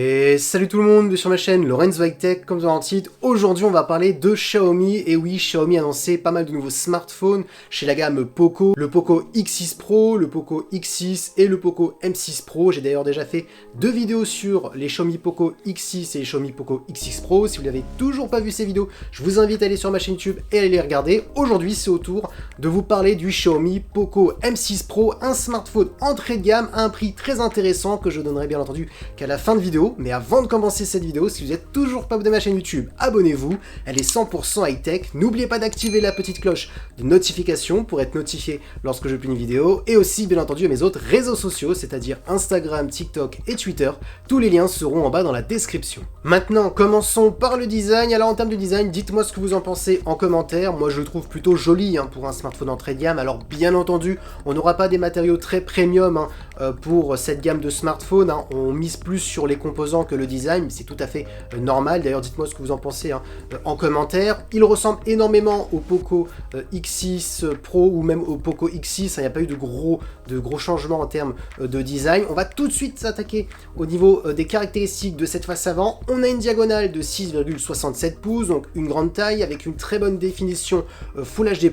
Et salut tout le monde, sur ma chaîne Lorenzo High Tech, comme dans le titre. Aujourd'hui on va parler de Xiaomi, et oui, Xiaomi a lancé pas mal de nouveaux smartphones chez la gamme Poco, le Poco X6 Pro, le Poco X6 et le Poco M6 Pro. J'ai d'ailleurs déjà fait deux vidéos sur les Xiaomi Poco X6 et les Xiaomi Poco X6 Pro. Si vous n'avez toujours pas vu ces vidéos, je vous invite à aller sur ma chaîne YouTube et à aller les regarder. Aujourd'hui c'est au tour de vous parler du Xiaomi Poco M6 Pro, un smartphone entrée de gamme à un prix très intéressant que je donnerai bien entendu qu'à la fin de vidéo. Mais avant de commencer cette vidéo, si vous n'êtes toujours pas abonné à ma chaîne YouTube, abonnez-vous, elle est 100% high-tech. N'oubliez pas d'activer la petite cloche de notification pour être notifié lorsque je publie une vidéo, et aussi bien entendu à mes autres réseaux sociaux, c'est-à-dire Instagram, TikTok et Twitter. Tous les liens seront en bas dans la description. Maintenant, commençons par le design. Alors en termes de design, dites-moi ce que vous en pensez en commentaire. Moi je le trouve plutôt joli pour un smartphone entrée de gamme. Alors bien entendu, on n'aura pas des matériaux très premium pour cette gamme de smartphones. On mise plus sur les composants que le design, c'est tout à fait normal. D'ailleurs, dites-moi ce que vous en pensez en commentaire. Il ressemble énormément au Poco X6 Pro ou même au Poco X6. Il n'y a pas eu de gros changements en termes de design. On va tout de suite s'attaquer au niveau des caractéristiques de cette face avant. On a une diagonale de 6,67 pouces, donc une grande taille avec une très bonne définition Full HD+,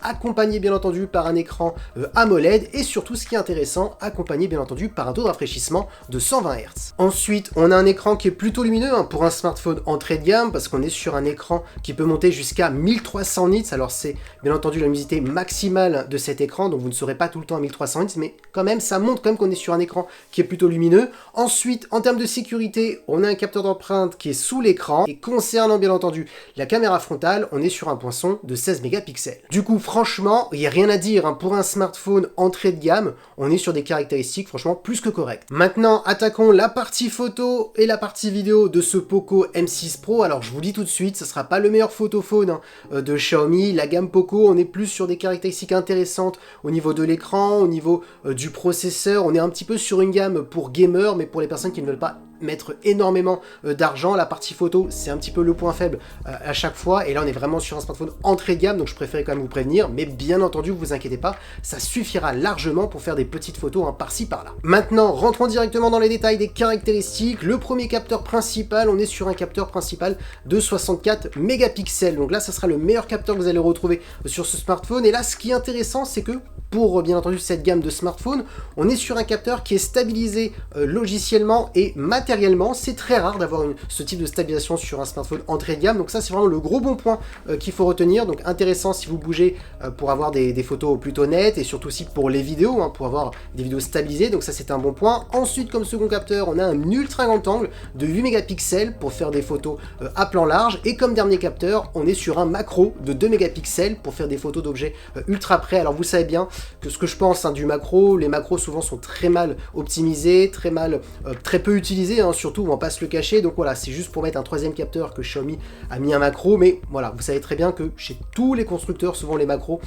accompagné bien entendu par un écran AMOLED, et surtout ce qui est intéressant, accompagné bien entendu par un taux de rafraîchissement de 120 Hz. Ensuite, on a un écran qui est plutôt lumineux pour un smartphone entrée de gamme, parce qu'on est sur un écran qui peut monter jusqu'à 1300 nits. Alors c'est bien entendu la luminosité maximale de cet écran, donc vous ne serez pas tout le temps à 1300 nits, mais quand même ça montre quand même qu'on est sur un écran qui est plutôt lumineux. Ensuite, en termes de sécurité, on a un capteur d'empreinte qui est sous l'écran, et concernant bien entendu la caméra frontale, on est sur un poinçon de 16 mégapixels. Du coup, franchement, il n'y a rien à dire pour un smartphone entrée de gamme. On est sur des caractéristiques franchement plus que correctes. Maintenant, attaquons la partie photo et la partie vidéo de ce Poco M6 Pro. Alors je vous dis tout de suite, ce sera pas le meilleur photophone de Xiaomi. La gamme Poco, on est plus sur des caractéristiques intéressantes au niveau de l'écran, au niveau du processeur. On est un petit peu sur une gamme pour gamers, mais pour les personnes qui ne veulent pas mettre énormément d'argent. La partie photo, c'est un petit peu le point faible à chaque fois, et là on est vraiment sur un smartphone entrée de gamme, donc je préférais quand même vous prévenir, mais bien entendu vous inquiétez pas, ça suffira largement pour faire des petites photos par-ci par-là. Maintenant, rentrons directement dans les détails des caractéristiques. Le premier capteur principal, on est sur un capteur principal de 64 mégapixels, donc là ça sera le meilleur capteur que vous allez retrouver sur ce smartphone. Et là ce qui est intéressant, c'est que pour bien entendu cette gamme de smartphones, on est sur un capteur qui est stabilisé logiciellement et matériellement. C'est très rare d'avoir ce type de stabilisation sur un smartphone entrée de gamme, donc ça c'est vraiment le gros bon point qu'il faut retenir. Donc intéressant si vous bougez pour avoir des photos plutôt nettes, et surtout aussi pour les vidéos, pour avoir des vidéos stabilisées, donc ça c'est un bon point. Ensuite, comme second capteur, on a un ultra grand angle de 8 mégapixels pour faire des photos à plan large, et comme dernier capteur, on est sur un macro de 2 mégapixels pour faire des photos d'objets ultra près. Alors vous savez bien que ce que je pense du macro, les macros souvent sont très mal optimisés, très peu utilisés, surtout, on va pas se le cacher. Donc voilà, c'est juste pour mettre un troisième capteur que Xiaomi a mis un macro, mais voilà, vous savez très bien que chez tous les constructeurs, souvent les macros,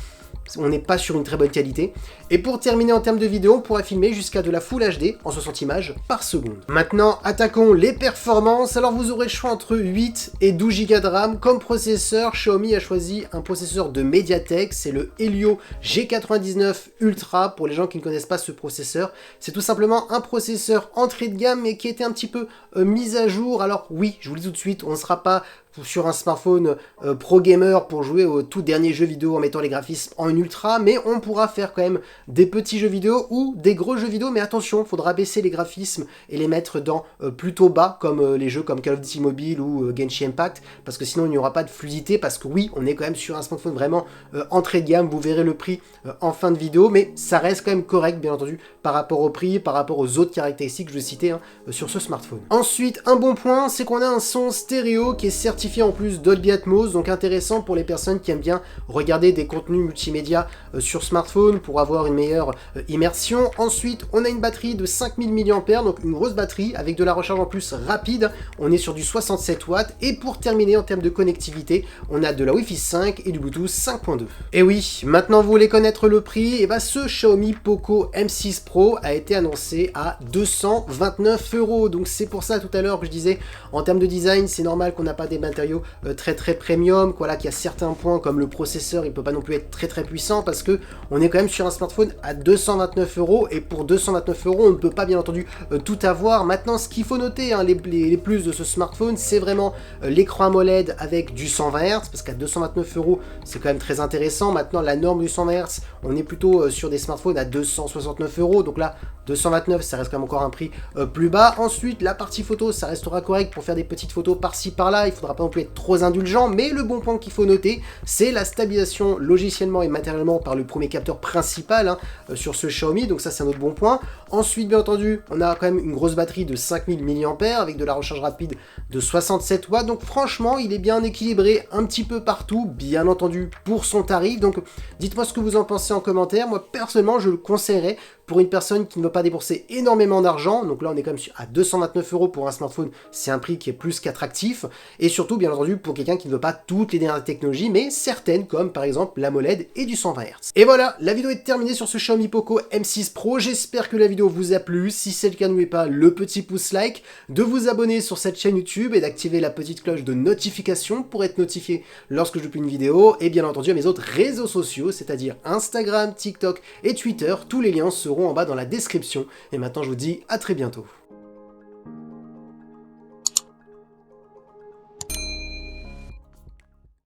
on n'est pas sur une très bonne qualité. Et pour terminer en termes de vidéo, on pourra filmer jusqu'à de la Full HD en 60 images par seconde. Maintenant, attaquons les performances. Alors vous aurez le choix entre 8 et 12 Go de RAM. Comme processeur, Xiaomi a choisi un processeur de MediaTek, c'est le Helio G99 Ultra. Pour les gens qui ne connaissent pas ce processeur, c'est tout simplement un processeur entrée de gamme, mais qui était un petit peu mis à jour. Alors oui, je vous le dis tout de suite, on ne sera pas sur un smartphone pro gamer pour jouer au tout dernier jeu vidéo en mettant les graphismes en ultra, mais on pourra faire quand même des petits jeux vidéo ou des gros jeux vidéo. Mais attention, il faudra baisser les graphismes et les mettre dans plutôt bas, comme les jeux comme Call of Duty Mobile ou Genshin Impact, parce que sinon il n'y aura pas de fluidité. Parce que oui, on est quand même sur un smartphone vraiment entrée de gamme. Vous verrez le prix en fin de vidéo, mais ça reste quand même correct bien entendu par rapport au prix, par rapport aux autres caractéristiques que je citais sur ce smartphone. Ensuite, un bon point, c'est qu'on a un son stéréo qui est certifié en plus Dolby Atmos, donc intéressant pour les personnes qui aiment bien regarder des contenus multimédia sur smartphone pour avoir une meilleure immersion. Ensuite, on a une batterie de 5000 mAh, donc une grosse batterie avec de la recharge en plus rapide. On est sur du 67 watts. Et pour terminer en termes de connectivité, on a de la Wi-Fi 5 et du Bluetooth 5.2. Et oui, maintenant vous voulez connaître le prix, et ce Xiaomi Poco M6 Pro a été annoncé à 229 €. Donc c'est pour ça tout à l'heure que je disais, en termes de design, c'est normal qu'on n'a pas des matériaux très premium, voilà, qu'il y a certains points comme le processeur, il peut pas non plus être très puissant parce que on est quand même sur un smartphone à 229 € et pour 229 € on ne peut pas bien entendu tout avoir. Maintenant, ce qu'il faut noter, hein, les plus de ce smartphone, c'est vraiment l'écran AMOLED avec du 120 Hz parce qu'à 229 € c'est quand même très intéressant. Maintenant, la norme du 120 Hz, on est plutôt sur des smartphones à 269 €, donc là 229, ça reste quand même encore un prix plus bas. Ensuite, la partie photo, ça restera correct pour faire des petites photos par-ci par-là, il faudra pas non plus être trop indulgent, mais le bon point qu'il faut noter, c'est la stabilisation logiciellement et matériellement par le premier capteur principal hein, sur ce Xiaomi, donc ça c'est un autre bon point. Ensuite, bien entendu, on a quand même une grosse batterie de 5000 mAh avec de la recharge rapide de 67 watts, donc franchement, il est bien équilibré un petit peu partout, bien entendu, pour son tarif. Donc dites-moi ce que vous en pensez en commentaire. Moi, personnellement, je le conseillerais pour une personne qui ne veut pas débourser énormément d'argent. Donc là, on est quand même à 229 € pour un smartphone, c'est un prix qui est plus qu'attractif. Et surtout, bien entendu, pour quelqu'un qui ne veut pas toutes les dernières technologies, mais certaines, comme par exemple l'AMOLED et du 120 Hz. Et voilà, la vidéo est terminée sur ce Xiaomi Poco M6 Pro. J'espère que la vidéo vous a plu. Si c'est le cas, n'oubliez pas le petit pouce like, de vous abonner sur cette chaîne YouTube et d'activer la petite cloche de notification pour être notifié lorsque je publie une vidéo. Et bien entendu, à mes autres réseaux sociaux, c'est-à-dire Instagram, TikTok et Twitter. Tous les liens seront en bas dans la description. Et maintenant, je vous dis à très bientôt.